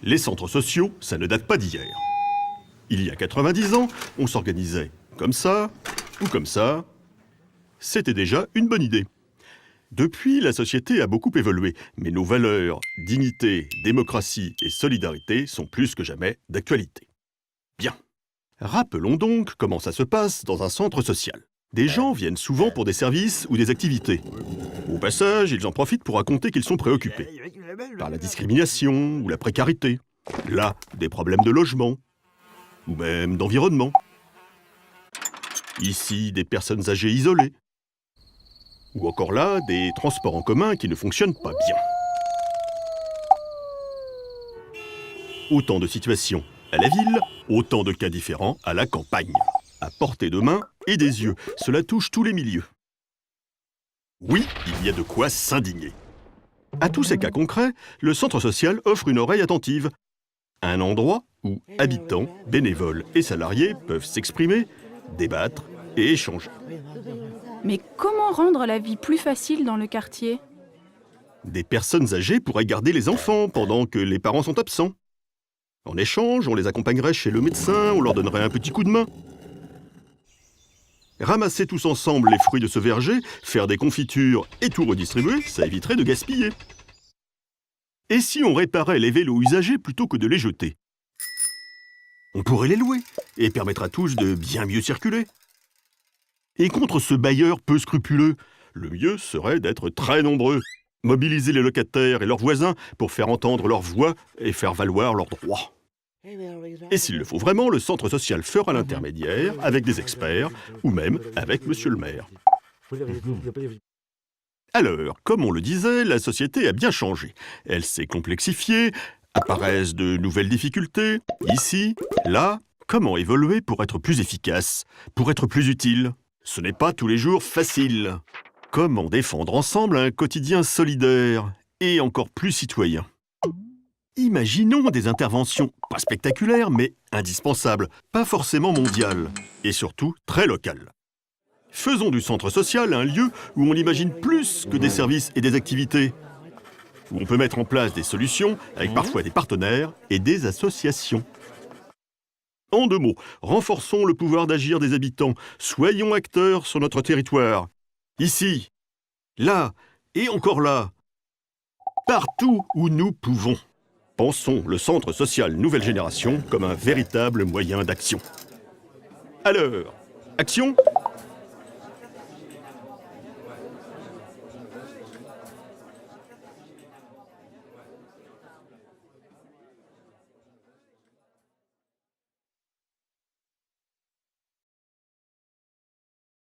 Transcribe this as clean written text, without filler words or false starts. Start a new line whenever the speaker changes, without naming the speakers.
Les centres sociaux, ça ne date pas d'hier. Il y a 90 ans, on s'organisait comme ça ou comme ça. C'était déjà une bonne idée. Depuis, la société a beaucoup évolué, mais nos valeurs, dignité, démocratie et solidarité sont plus que jamais d'actualité. Bien. Rappelons donc comment ça se passe dans un centre social. Des gens viennent souvent pour des services ou des activités. Au passage, ils en profitent pour raconter qu'ils sont préoccupés par la discrimination ou la précarité. Là, des problèmes de logement ou même d'environnement. Ici, des personnes âgées isolées. Ou encore là, des transports en commun qui ne fonctionnent pas bien. Autant de situations à la ville, autant de cas différents à la campagne. À portée de main et des yeux, cela touche tous les milieux. Oui, il y a de quoi s'indigner. À tous ces cas concrets, le centre social offre une oreille attentive. Un endroit où habitants, bénévoles et salariés peuvent s'exprimer, débattre et échanger.
Mais comment rendre la vie plus facile dans le quartier?
Des personnes âgées pourraient garder les enfants pendant que les parents sont absents. En échange, on les accompagnerait chez le médecin, on leur donnerait un petit coup de main. Ramasser tous ensemble les fruits de ce verger, faire des confitures et tout redistribuer, ça éviterait de gaspiller. Et si on réparait les vélos usagés plutôt que de les jeter? On pourrait les louer et permettre à tous de bien mieux circuler. Et contre ce bailleur peu scrupuleux, le mieux serait d'être très nombreux, mobiliser les locataires et leurs voisins pour faire entendre leur voix et faire valoir leurs droits. Et s'il le faut vraiment, le centre social fera l'intermédiaire avec des experts ou même avec monsieur le maire. Alors, comme on le disait, la société a bien changé. Elle s'est complexifiée, apparaissent de nouvelles difficultés, ici, là. Comment évoluer pour être plus efficace, pour être plus utile? Ce n'est pas tous les jours facile. Comment défendre ensemble un quotidien solidaire et encore plus citoyen? Imaginons des interventions pas spectaculaires, mais indispensables, pas forcément mondiales, et surtout très locales. Faisons du centre social un lieu où on imagine plus que des services et des activités, où on peut mettre en place des solutions avec parfois des partenaires et des associations. En 2 mots, renforçons le pouvoir d'agir des habitants, soyons acteurs sur notre territoire. Ici, là et encore là. Partout où nous pouvons. Pensons le centre social nouvelle génération comme un véritable moyen d'action. Alors, action ?